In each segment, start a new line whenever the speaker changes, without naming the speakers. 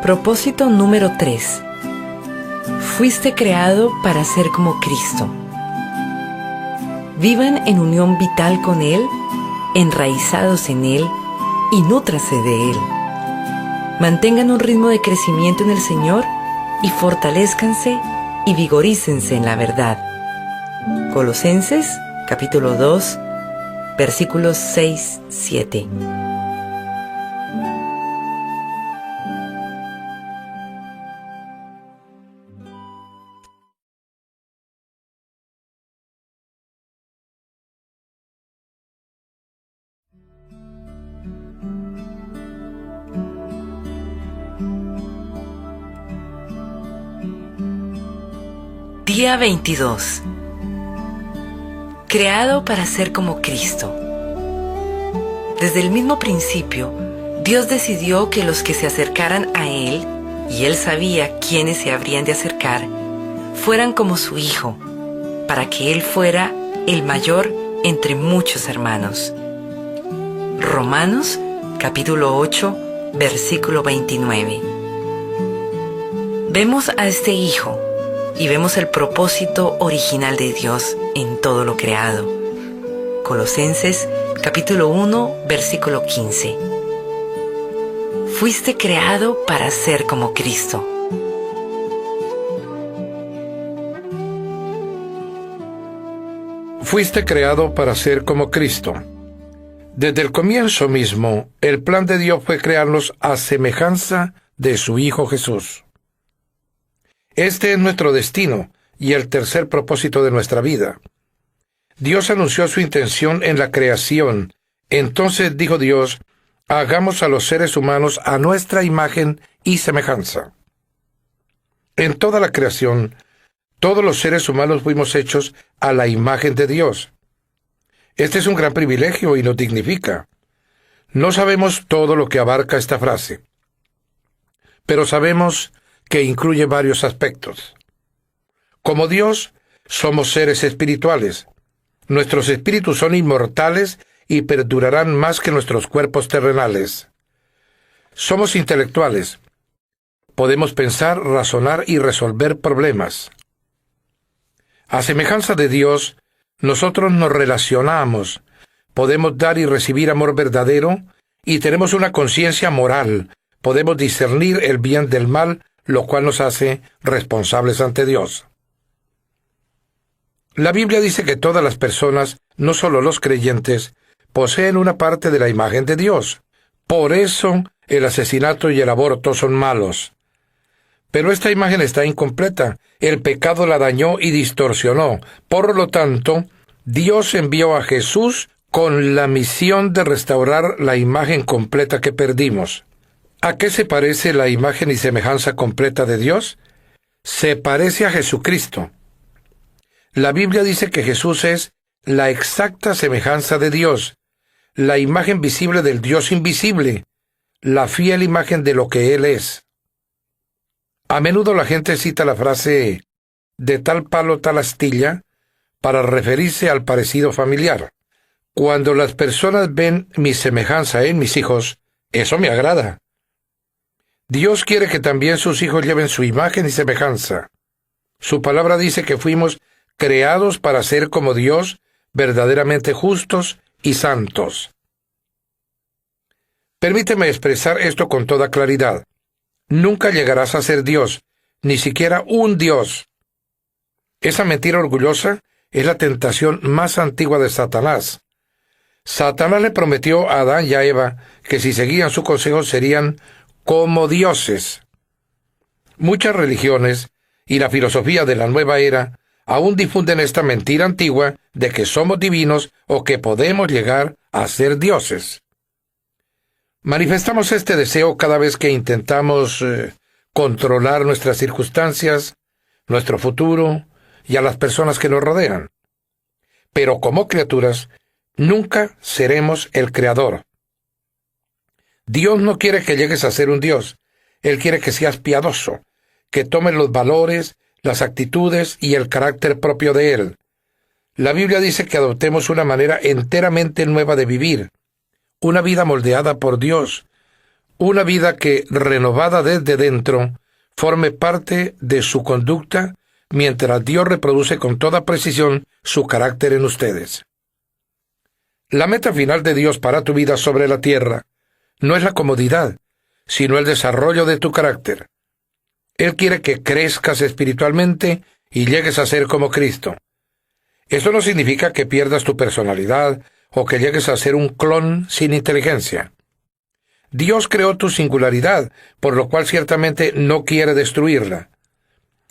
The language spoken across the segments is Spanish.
Propósito número 3. Fuiste creado para ser como Cristo. Vivan en unión vital con Él, enraizados en Él y nútranse de Él. Mantengan un ritmo de crecimiento en el Señor y fortalezcanse y vigorícense en la verdad. Colosenses, capítulo 2, versículos 6-7. Día 22. Creado para ser como Cristo. Desde el mismo principio, Dios decidió que los que se acercaran a Él, y Él sabía quiénes se habrían de acercar, fueran como su Hijo, para que Él fuera el mayor entre muchos hermanos. Romanos, capítulo 8, versículo 29. Vemos a este Hijo, y vemos el propósito original de Dios en todo lo creado. Colosenses, capítulo 1, versículo 15. Fuiste creado para ser como Cristo.
Fuiste creado para ser como Cristo. Desde el comienzo mismo, el plan de Dios fue crearnos a semejanza de su Hijo Jesús. Este es nuestro destino y el tercer propósito de nuestra vida. Dios anunció su intención en la creación. Entonces dijo Dios, hagamos a los seres humanos a nuestra imagen y semejanza. En toda la creación, todos los seres humanos fuimos hechos a la imagen de Dios. Este es un gran privilegio y nos dignifica. No sabemos todo lo que abarca esta frase, pero sabemos que incluye varios aspectos. Como Dios, somos seres espirituales. Nuestros espíritus son inmortales y perdurarán más que nuestros cuerpos terrenales. Somos intelectuales. Podemos pensar, razonar y resolver problemas. A semejanza de Dios, nosotros nos relacionamos, podemos dar y recibir amor verdadero y tenemos una conciencia moral. Podemos discernir el bien del mal, lo cual nos hace responsables ante Dios. La Biblia dice que todas las personas, no solo los creyentes, poseen una parte de la imagen de Dios. Por eso, el asesinato y el aborto son malos. Pero esta imagen está incompleta. El pecado la dañó y distorsionó. Por lo tanto, Dios envió a Jesús con la misión de restaurar la imagen completa que perdimos. ¿A qué se parece la imagen y semejanza completa de Dios? Se parece a Jesucristo. La Biblia dice que Jesús es la exacta semejanza de Dios, la imagen visible del Dios invisible, la fiel imagen de lo que Él es. A menudo la gente cita la frase de tal palo tal astilla para referirse al parecido familiar. Cuando las personas ven mi semejanza en mis hijos, eso me agrada. Dios quiere que también sus hijos lleven su imagen y semejanza. Su palabra dice que fuimos creados para ser como Dios, verdaderamente justos y santos. Permíteme expresar esto con toda claridad. Nunca llegarás a ser Dios, ni siquiera un Dios. Esa mentira orgullosa es la tentación más antigua de Satanás. Satanás le prometió a Adán y a Eva que si seguían su consejo serían como dioses. Muchas religiones y la filosofía de la nueva era aún difunden esta mentira antigua de que somos divinos o que podemos llegar a ser dioses. Manifestamos este deseo cada vez que intentamos controlar nuestras circunstancias, nuestro futuro y a las personas que nos rodean. Pero como criaturas, nunca seremos el Creador. Dios no quiere que llegues a ser un Dios. Él quiere que seas piadoso, que tomes los valores, las actitudes y el carácter propio de Él. La Biblia dice que adoptemos una manera enteramente nueva de vivir, una vida moldeada por Dios, Una vida que, renovada desde dentro, forme parte de su conducta mientras Dios reproduce con toda precisión su carácter en ustedes. La meta final de Dios para tu vida sobre la tierra no es la comodidad, sino el desarrollo de tu carácter. Él quiere que crezcas espiritualmente y llegues a ser como Cristo. Esto no significa que pierdas tu personalidad o que llegues a ser un clon sin inteligencia. Dios creó tu singularidad, por lo cual ciertamente no quiere destruirla.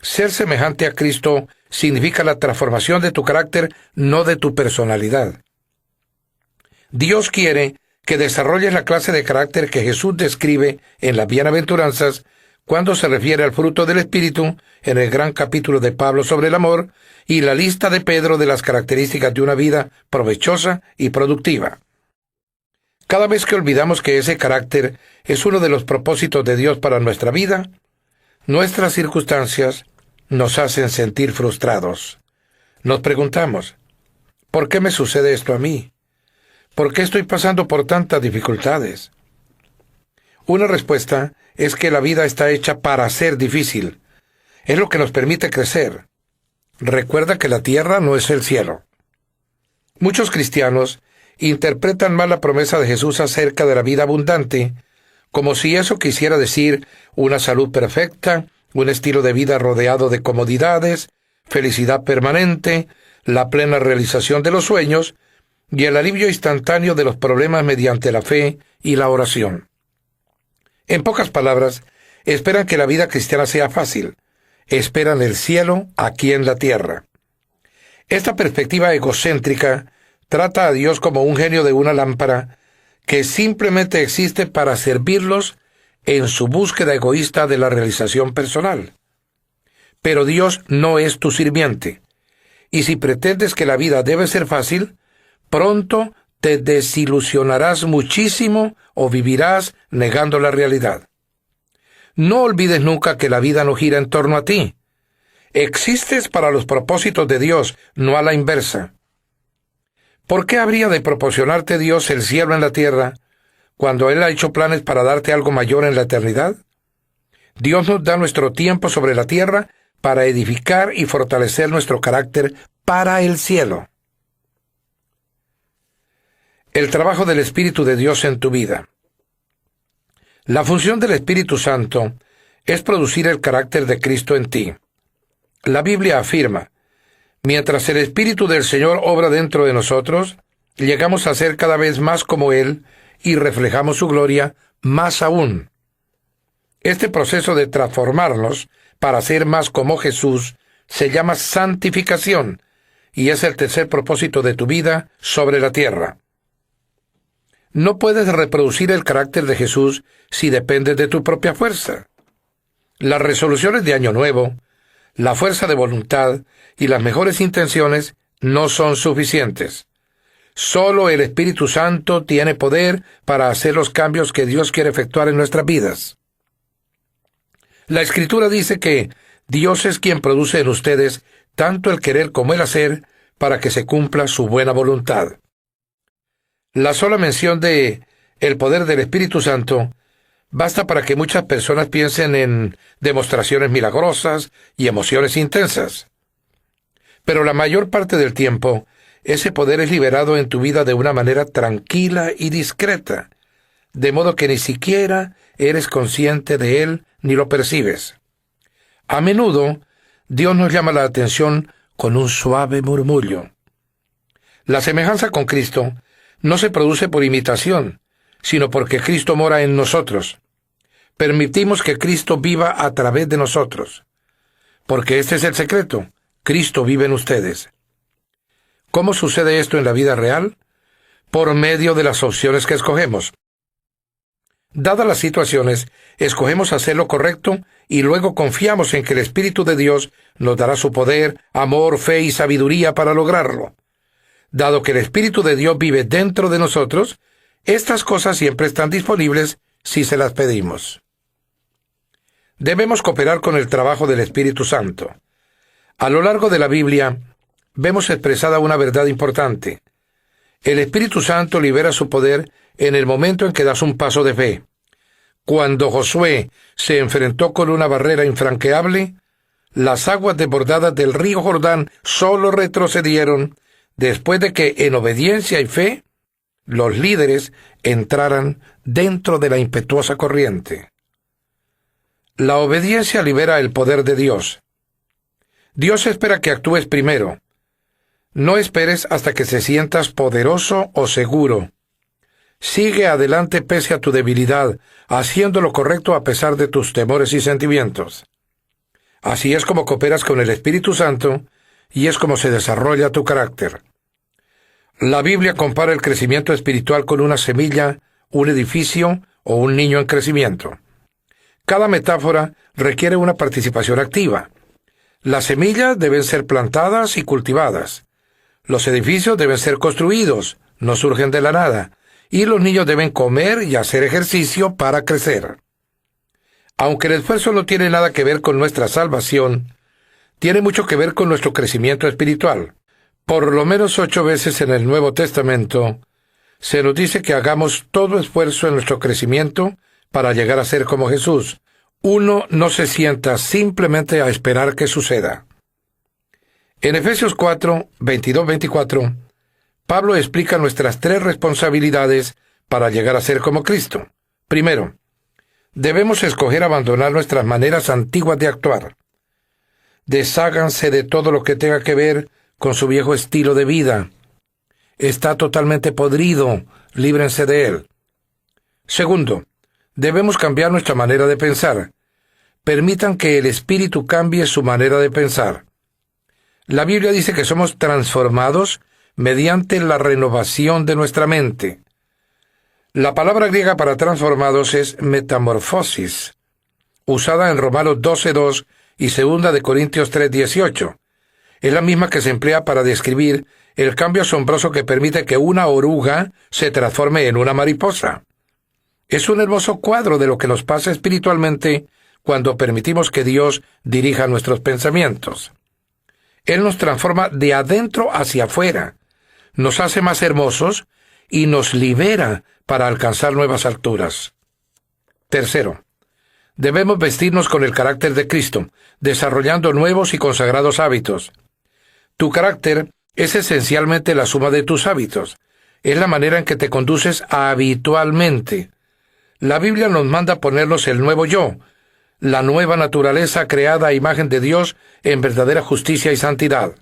Ser semejante a Cristo significa la transformación de tu carácter, no de tu personalidad. Dios quiere que desarrolles la clase de carácter que Jesús describe en las bienaventuranzas cuando se refiere al fruto del Espíritu en el gran capítulo de Pablo sobre el amor y la lista de Pedro de las características de una vida provechosa y productiva. Cada vez que olvidamos que ese carácter es uno de los propósitos de Dios para nuestra vida, nuestras circunstancias nos hacen sentir frustrados. Nos preguntamos, ¿por qué me sucede esto a mí? ¿Por qué estoy pasando por tantas dificultades? Una respuesta es que la vida está hecha para ser difícil. Es lo que nos permite crecer. Recuerda que la tierra no es el cielo. Muchos cristianos interpretan mal la promesa de Jesús acerca de la vida abundante, como si eso quisiera decir una salud perfecta, un estilo de vida rodeado de comodidades, felicidad permanente, la plena realización de los sueños y el alivio instantáneo de los problemas mediante la fe y la oración. En pocas palabras, esperan que la vida cristiana sea fácil. Esperan el cielo aquí en la tierra. Esta perspectiva egocéntrica trata a Dios como un genio de una lámpara que simplemente existe para servirlos en su búsqueda egoísta de la realización personal. Pero Dios no es tu sirviente, y si pretendes que la vida debe ser fácil, pronto te desilusionarás muchísimo o vivirás negando la realidad. No olvides nunca que la vida no gira en torno a ti. Existes para los propósitos de Dios, no a la inversa. ¿Por qué habría de proporcionarte Dios el cielo en la tierra cuando Él ha hecho planes para darte algo mayor en la eternidad? Dios nos da nuestro tiempo sobre la tierra para edificar y fortalecer nuestro carácter para el cielo. El trabajo del Espíritu de Dios en tu vida. La función del Espíritu Santo es producir el carácter de Cristo en ti. La Biblia afirma, mientras el Espíritu del Señor obra dentro de nosotros, llegamos a ser cada vez más como Él y reflejamos su gloria más aún. Este proceso de transformarnos para ser más como Jesús se llama santificación y es el tercer propósito de tu vida sobre la tierra. No puedes reproducir el carácter de Jesús si dependes de tu propia fuerza. Las resoluciones de Año Nuevo, la fuerza de voluntad y las mejores intenciones no son suficientes. Solo el Espíritu Santo tiene poder para hacer los cambios que Dios quiere efectuar en nuestras vidas. La Escritura dice que Dios es quien produce en ustedes tanto el querer como el hacer para que se cumpla su buena voluntad. La sola mención de el poder del Espíritu Santo basta para que muchas personas piensen en demostraciones milagrosas y emociones intensas. Pero la mayor parte del tiempo, ese poder es liberado en tu vida de una manera tranquila y discreta, de modo que ni siquiera eres consciente de él ni lo percibes. A menudo, Dios nos llama la atención con un suave murmullo. La semejanza con Cristo no se produce por imitación, sino porque Cristo mora en nosotros. Permitimos que Cristo viva a través de nosotros. Porque este es el secreto. Cristo vive en ustedes. ¿Cómo sucede esto en la vida real? Por medio de las opciones que escogemos. Dadas las situaciones, escogemos hacer lo correcto y luego confiamos en que el Espíritu de Dios nos dará su poder, amor, fe y sabiduría para lograrlo. Dado que el Espíritu de Dios vive dentro de nosotros, estas cosas siempre están disponibles si se las pedimos. Debemos cooperar con el trabajo del Espíritu Santo. A lo largo de la Biblia, vemos expresada una verdad importante. El Espíritu Santo libera su poder en el momento en que das un paso de fe. Cuando Josué se enfrentó con una barrera infranqueable, las aguas desbordadas del río Jordán solo retrocedieron después de que, en obediencia y fe, los líderes entraran dentro de la impetuosa corriente. La obediencia libera el poder de Dios. Dios espera que actúes primero. No esperes hasta que te sientas poderoso o seguro. Sigue adelante pese a tu debilidad, haciendo lo correcto a pesar de tus temores y sentimientos. Así es como cooperas con el Espíritu Santo y es como se desarrolla tu carácter. La Biblia compara el crecimiento espiritual con una semilla, un edificio o un niño en crecimiento. Cada metáfora requiere una participación activa. Las semillas deben ser plantadas y cultivadas. Los edificios deben ser construidos, no surgen de la nada. Y los niños deben comer y hacer ejercicio para crecer. Aunque el esfuerzo no tiene nada que ver con nuestra salvación, tiene mucho que ver con nuestro crecimiento espiritual. Por lo menos 8 veces en el Nuevo Testamento se nos dice que hagamos todo esfuerzo en nuestro crecimiento para llegar a ser como Jesús. Uno no se sienta simplemente a esperar que suceda. En Efesios 4, 22-24, Pablo explica nuestras 3 responsabilidades para llegar a ser como Cristo. Primero, debemos escoger abandonar nuestras maneras antiguas de actuar. Desháganse de todo lo que tenga que ver con su viejo estilo de vida. Está totalmente podrido, líbrense de él. Segundo, debemos cambiar nuestra manera de pensar. Permitan que el Espíritu cambie su manera de pensar. La Biblia dice que somos transformados mediante la renovación de nuestra mente. La palabra griega para transformados es metamorfosis, usada en Romanos 12:2 y 2 de Corintios 3:18. Es la misma que se emplea para describir el cambio asombroso que permite que una oruga se transforme en una mariposa. Es un hermoso cuadro de lo que nos pasa espiritualmente cuando permitimos que Dios dirija nuestros pensamientos. Él nos transforma de adentro hacia afuera, nos hace más hermosos y nos libera para alcanzar nuevas alturas. Tercero, debemos vestirnos con el carácter de Cristo, desarrollando nuevos y consagrados hábitos. Tu carácter es esencialmente la suma de tus hábitos. Es la manera en que te conduces habitualmente. La Biblia nos manda ponernos el nuevo yo, la nueva naturaleza creada a imagen de Dios en verdadera justicia y santidad.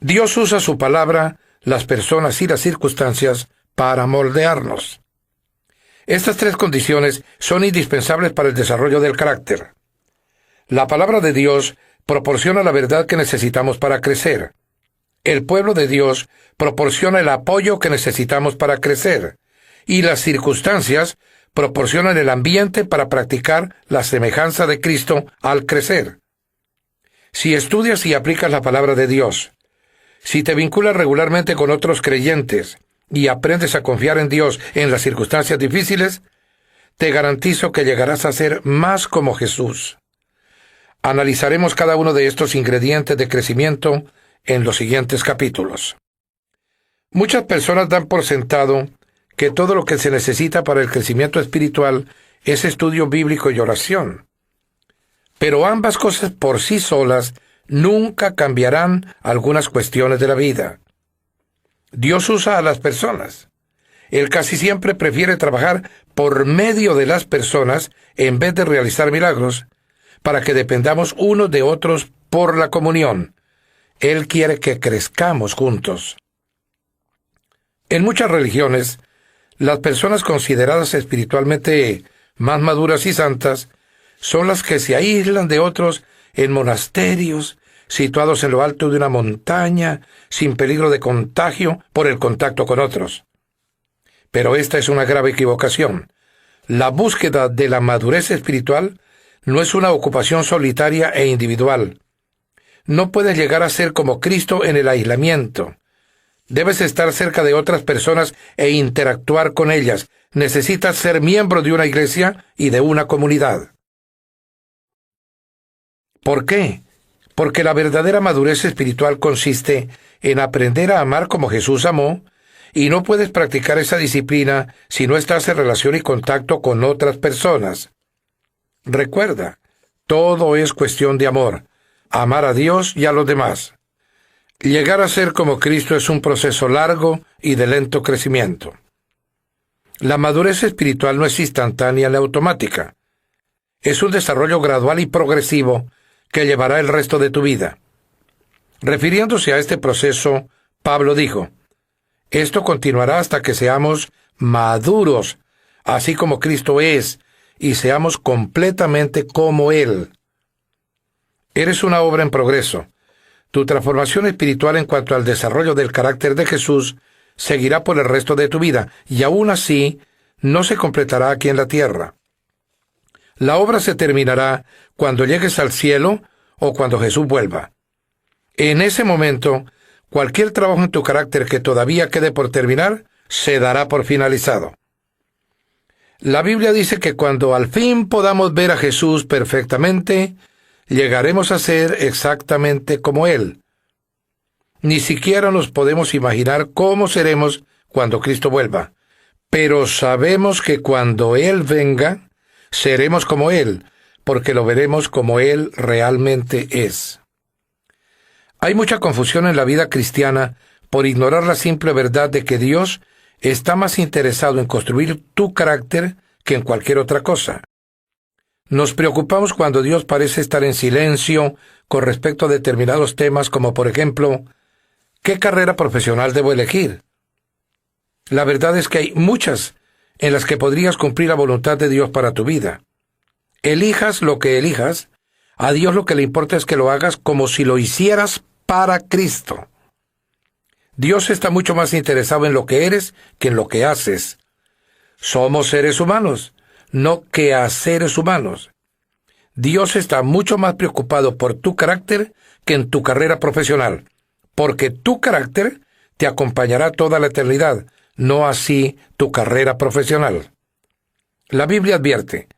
Dios usa su palabra, las personas y las circunstancias para moldearnos. Estas 3 condiciones son indispensables para el desarrollo del carácter. La palabra de Dios proporciona la verdad que necesitamos para crecer. El pueblo de Dios proporciona el apoyo que necesitamos para crecer. Y las circunstancias proporcionan el ambiente para practicar la semejanza de Cristo al crecer. Si estudias y aplicas la palabra de Dios, si te vinculas regularmente con otros creyentes y aprendes a confiar en Dios en las circunstancias difíciles, te garantizo que llegarás a ser más como Jesús. Analizaremos cada uno de estos ingredientes de crecimiento en los siguientes capítulos. Muchas personas dan por sentado que todo lo que se necesita para el crecimiento espiritual es estudio bíblico y oración. Pero ambas cosas por sí solas nunca cambiarán algunas cuestiones de la vida. Dios usa a las personas. Él casi siempre prefiere trabajar por medio de las personas en vez de realizar milagros, para que dependamos unos de otros por la comunión. Él quiere que crezcamos juntos. En muchas religiones, las personas consideradas espiritualmente más maduras y santas son las que se aíslan de otros en monasterios, situados en lo alto de una montaña, sin peligro de contagio por el contacto con otros. Pero esta es una grave equivocación. La búsqueda de la madurez espiritual no es una ocupación solitaria e individual. No puedes llegar a ser como Cristo en el aislamiento. Debes estar cerca de otras personas e interactuar con ellas. Necesitas ser miembro de una iglesia y de una comunidad. ¿Por qué? Porque la verdadera madurez espiritual consiste en aprender a amar como Jesús amó y no puedes practicar esa disciplina si no estás en relación y contacto con otras personas. Recuerda, todo es cuestión de amor, amar a Dios y a los demás. Llegar a ser como Cristo es un proceso largo y de lento crecimiento. La madurez espiritual no es instantánea ni automática. Es un desarrollo gradual y progresivo que llevará el resto de tu vida. Refiriéndose a este proceso, Pablo dijo: esto continuará hasta que seamos maduros, así como Cristo es, y seamos completamente como Él. Eres una obra en progreso. Tu transformación espiritual en cuanto al desarrollo del carácter de Jesús seguirá por el resto de tu vida, y aún así no se completará aquí en la tierra. La obra se terminará cuando llegues al cielo o cuando Jesús vuelva. En ese momento, cualquier trabajo en tu carácter que todavía quede por terminar, se dará por finalizado. La Biblia dice que cuando al fin podamos ver a Jesús perfectamente, llegaremos a ser exactamente como Él. Ni siquiera nos podemos imaginar cómo seremos cuando Cristo vuelva, pero sabemos que cuando Él venga, seremos como Él, porque lo veremos como Él realmente es. Hay mucha confusión en la vida cristiana por ignorar la simple verdad de que Dios está más interesado en construir tu carácter que en cualquier otra cosa. Nos preocupamos cuando Dios parece estar en silencio con respecto a determinados temas, como por ejemplo, ¿qué carrera profesional debo elegir? La verdad es que hay muchas en las que podrías cumplir la voluntad de Dios para tu vida. Elijas lo que elijas, a Dios lo que le importa es que lo hagas como si lo hicieras para Cristo. Dios está mucho más interesado en lo que eres que en lo que haces. Somos seres humanos, no quehaceres humanos. Dios está mucho más preocupado por tu carácter que en tu carrera profesional, porque tu carácter te acompañará toda la eternidad, no así tu carrera profesional. La Biblia advierte: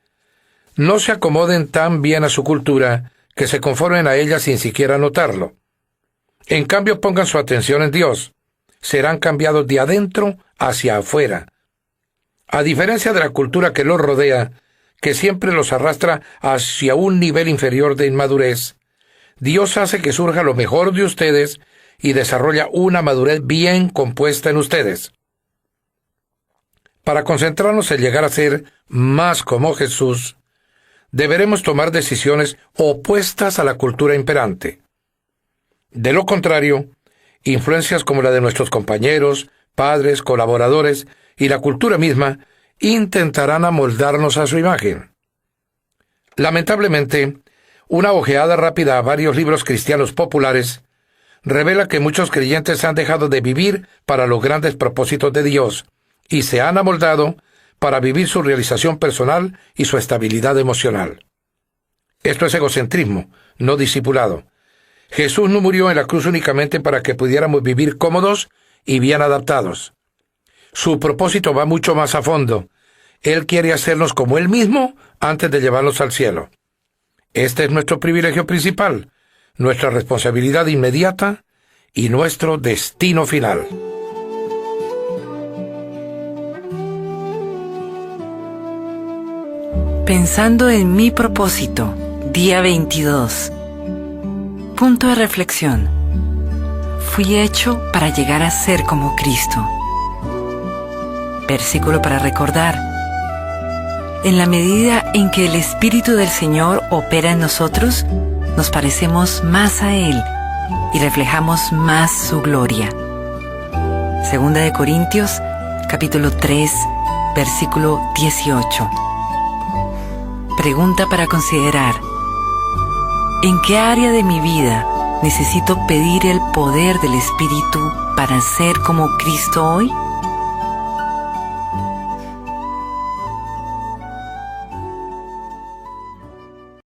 no se acomoden tan bien a su cultura que se conformen a ella sin siquiera notarlo. En cambio, pongan su atención en Dios. Serán cambiados de adentro hacia afuera. A diferencia de la cultura que los rodea, que siempre los arrastra hacia un nivel inferior de inmadurez, Dios hace que surja lo mejor de ustedes y desarrolla una madurez bien compuesta en ustedes. Para concentrarnos en llegar a ser más como Jesús, deberemos tomar decisiones opuestas a la cultura imperante. De lo contrario, influencias como la de nuestros compañeros, padres, colaboradores y la cultura misma intentarán amoldarnos a su imagen. Lamentablemente, una ojeada rápida a varios libros cristianos populares revela que muchos creyentes han dejado de vivir para los grandes propósitos de Dios y se han amoldado para vivir su realización personal y su estabilidad emocional. Esto es egocentrismo, no discipulado. Jesús no murió en la cruz únicamente para que pudiéramos vivir cómodos y bien adaptados. Su propósito va mucho más a fondo. Él quiere hacernos como Él mismo antes de llevarnos al cielo. Este es nuestro privilegio principal, nuestra responsabilidad inmediata y nuestro destino final.
Pensando en mi propósito, día 22. Punto de reflexión. Fui hecho para llegar a ser como Cristo. Versículo para recordar. En la medida en que el Espíritu del Señor opera en nosotros, nos parecemos más a Él y reflejamos más su gloria. Segunda de Corintios, capítulo 3, versículo 18. Pregunta para considerar. ¿En qué área de mi vida necesito pedir el poder del Espíritu para ser como Cristo hoy?